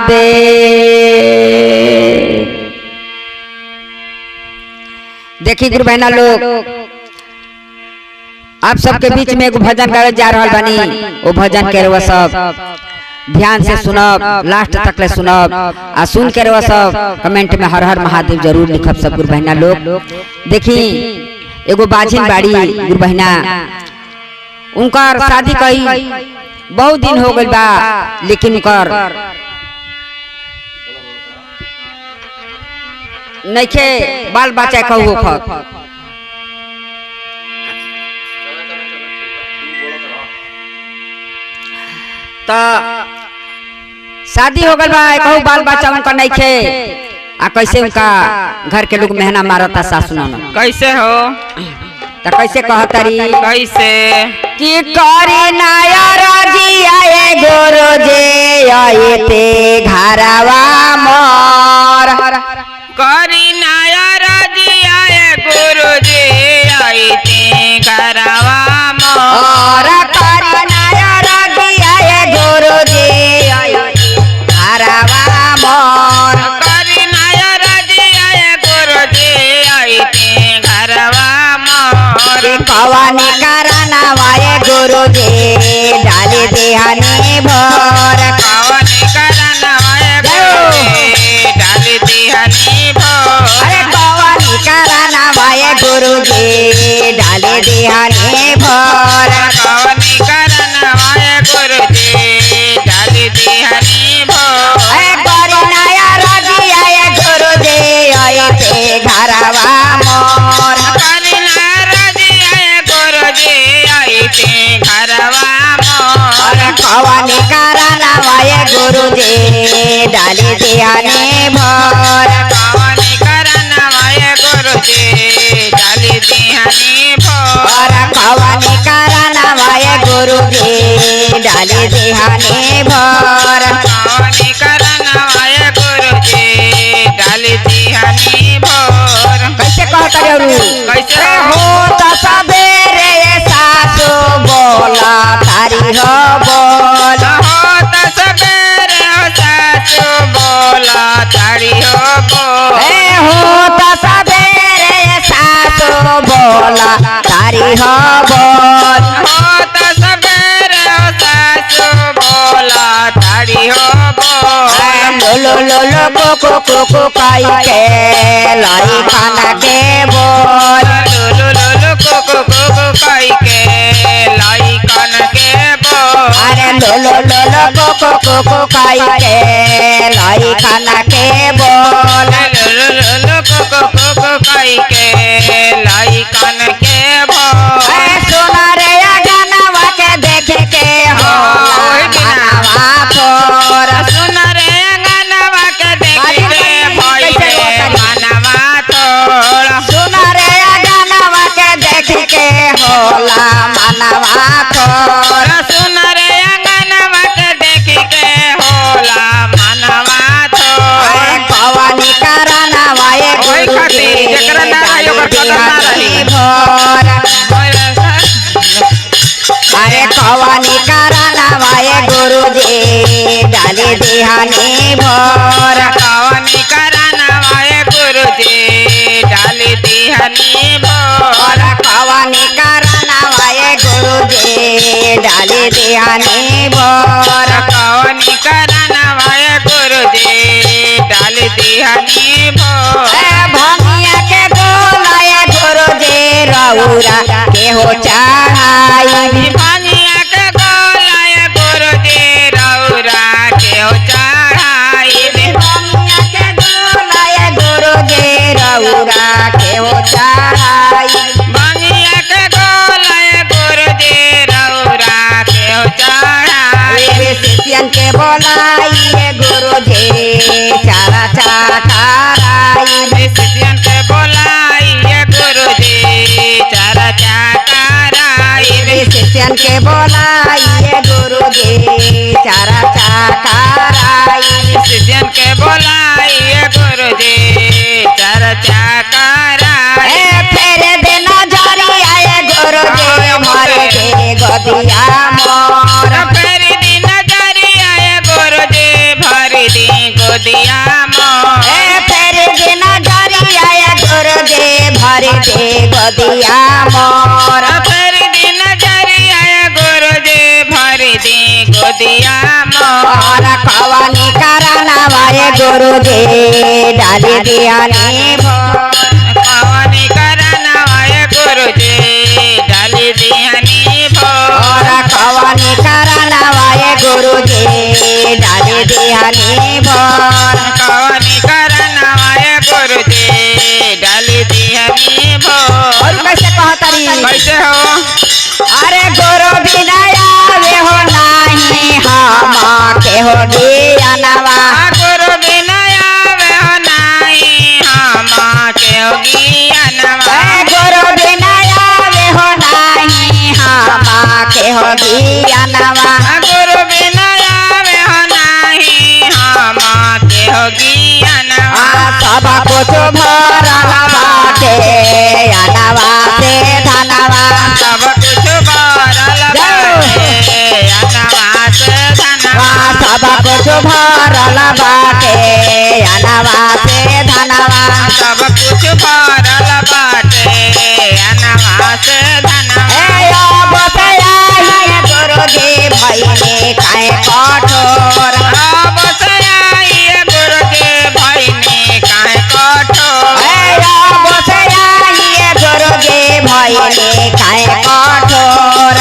महादेव। देखी गुरु बहना लोग, आप सबके बीच में एगो भजन गावे जा रहल बानी। वो भजन के रवा सब ध्यान से सुनब, लास्ट तक ले सुनब, आ सुन के रवा सब कमेंट में हर हर महादेव जरूर लिखब सब गुरु बहना लोग। देखी एगो बाजिन बाड़ी गुरु बहना, उनकर शादी कई बहुत दिन हो गई बा, लेकिन उनकर नइखे बाल बच्चा कहू खत। तो शादी हो गल बा, कहू बाल बच्चा उनका नइखे, आ कैसे उनका घर के लोग मेहना मारता सासु ननद। कैसे हो तो कैसे कहतरी, कैसे कि करी नाया राजी आए गोरो जे आए ते घरवा मोर। करी नाया राजी आए गुरु जी आई ते घरवा मोर। करी नाया राजी आए गोरो जे आए घरवा मोर। करी नाया राजी आए गुरु जी आई ते घरवा मोर। कवानी कराना वाए गुरु जी डाली दिहानी भोर। कवानी कराना वाए गुरु जी डाली दिहानी भोर। अरे कवानी कराना वाए गुरु जी डाली दिहानी भोर। कवानी कराना वाए गुरु जी डाली दिहानी भोर। अरे करी नाया राजी आए गुरु जी आए ते घरवा मोर। करी नाया राजी आए गुरु जी आई ते घरवा मोर। कवानी कराना वाए गुरु जी डाली दिहानी भोर। कवानी कराना वाए गुरु जी डाली दिहानी भोर। कवानी कराना वाए गुरु जी डाली दिहानी भोर। कवानी कराना वाए गुरु जी डाली दिहानी भोर। कैसे कहता रे कैसे हो तो सबेरे सासु बोला तारी हो बोल। हो तो सबेरे हो सासु बोला तारी हो बोल। हो तो सबेरे सासु बोला तारी हो बोल। हो तो सबेरे हो सासु बोला तारी हो बोल। लो लो लो को काई के लाई खाना के बोल। लो को काई के लाई कान के बोल। अरे लो लो को काई के लाई खाना के बोल। लो को काई के लाई कान के बोल। सोना रे गानावा के देखे के हो गानावा तोर। सुना रे गानावा के देखे के भाई के गानावा तोर। सोना रे गानावा के देखे के होला मानवा तोर। सुना रे गानावा के देखे के होला मानवा तोर। कवानी कराना वाए गुरु जी डाली दिहानी भोर। अरे कवानी कराना वाए गुरु जी डाली दिहानी भोर। कवानी कराना वाए गुरु जी डाली दिहानी भोर। कवानी कराना वाए गुरु जी डाली दिहानी भोर। कवानी कराना वाए गुरु जी डाली दिहानी भोर। भंगिया के गोलाए गुरु जी रौरा के हो चढ़ाई। भानिया के गोलाए गुरु जी रौरा के हो चढ़ाई। भंगिया के गोलाए गुरु जी रौरा के हो चढ़ाई। भानिया के गोलाए गुरु जी रौरा के हो चढ़ाई। शिष्यन के बोलाई गुरु जी चारा चाकाराई। शिष्यन के बोलाई गुरु जी चारा चाकाराई। शिष्यन के बोलाई गुरु जी चारा चाकाराई। शिष्यन के बोलाई गुरु जी चारा चाकाराई। फेरे दे नजरी आए गुरु जी मारे के गदिया मोर। फेरी दिन नजरी आए गुरु जी भरी दिन गोदिया मोर फेर दे नजरिया गुरु जी भर दे गोदिया मोर फिर दिन जरिया गुरु जी भर दे गोदिया मोर कवानी करनवाए गुरु जी डाली दियानी कवानी करनवाए गुरु जी डाली दियानी भोर कवानी करनवाए गुरु जी डाली दियानी भोर कवानी करनवाए गुरु जी डाली दियानी भोर कैसे कहतरी कैसे हो अरे गुरु बिना आवे हो नहीं हम के हो ज्ञानवा गुरु बिना आवे हो नहीं हम के हो ज्ञानवा गुरु बिना आवे हो नहीं हम के हो ज्ञानवा गुरु बिना आवे हो नहीं हम के हो ज्ञानवा सब कुछ भरल बाटे अनवा से धनवा सब कुछ भरल बाटे अनवा से धनवा सब कुछ भरल बाटे अनवा से धनवा सब कुछ भरल बाटे अनवा से धनवा गुरु जी भैले काहे कठोर बस आइए गुरु जी भैने काहे कठोर बस आइए गुरु जी भैले काहे कठोर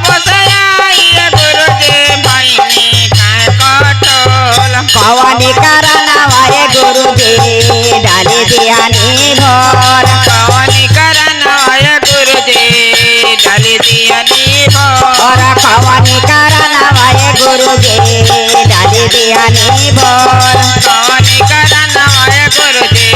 बस आइए गुरु जी भैने काहे कठोर कवानी करनवाए गुरु जी डाली दियानी भोर कवानी करनवाए गुरु जी डाली दियानी भोर कवानी करनवाए गुरु जी डाली दियानी भोर कवानी करनवाए गुरु जी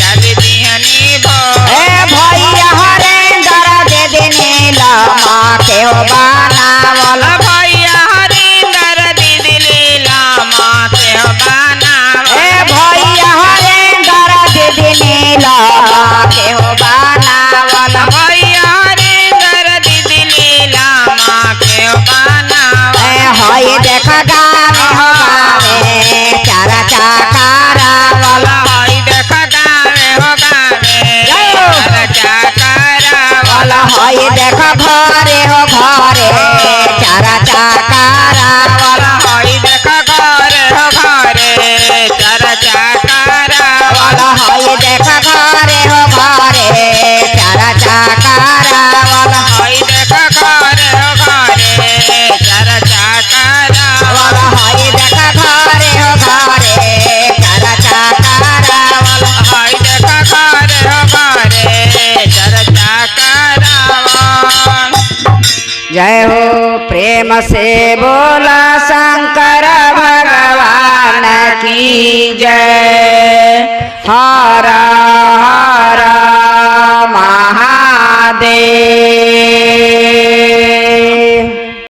डाली दियानी भोर भैया हरेंद्र दे देने लमा के हो बनावल भैया हरिंदर दीदी लीला माँ के बनावल भैया हरेंद्र दे देने लमा के हो बनावल भैया हरिंदर दीदी लीला माँ के बनावल हई देख गावे हो गावे चारा चाकारावल हई देख गावे हो गावे चारा चाकारावल हई देख घरे हो घरे चारा चाकारावल हई देख घरे हो घरे चारा चाकारावल हई देख घरे हो घरे चारा चाकारावल हई देख घरे हो घरे चारा चाकारावल हई देख घरे हो घरे चारा चाकारावल हई देख घरे हो घरे चारा चाकारावल जय हो प्रेम से बोला शंकर भगवान की जय हर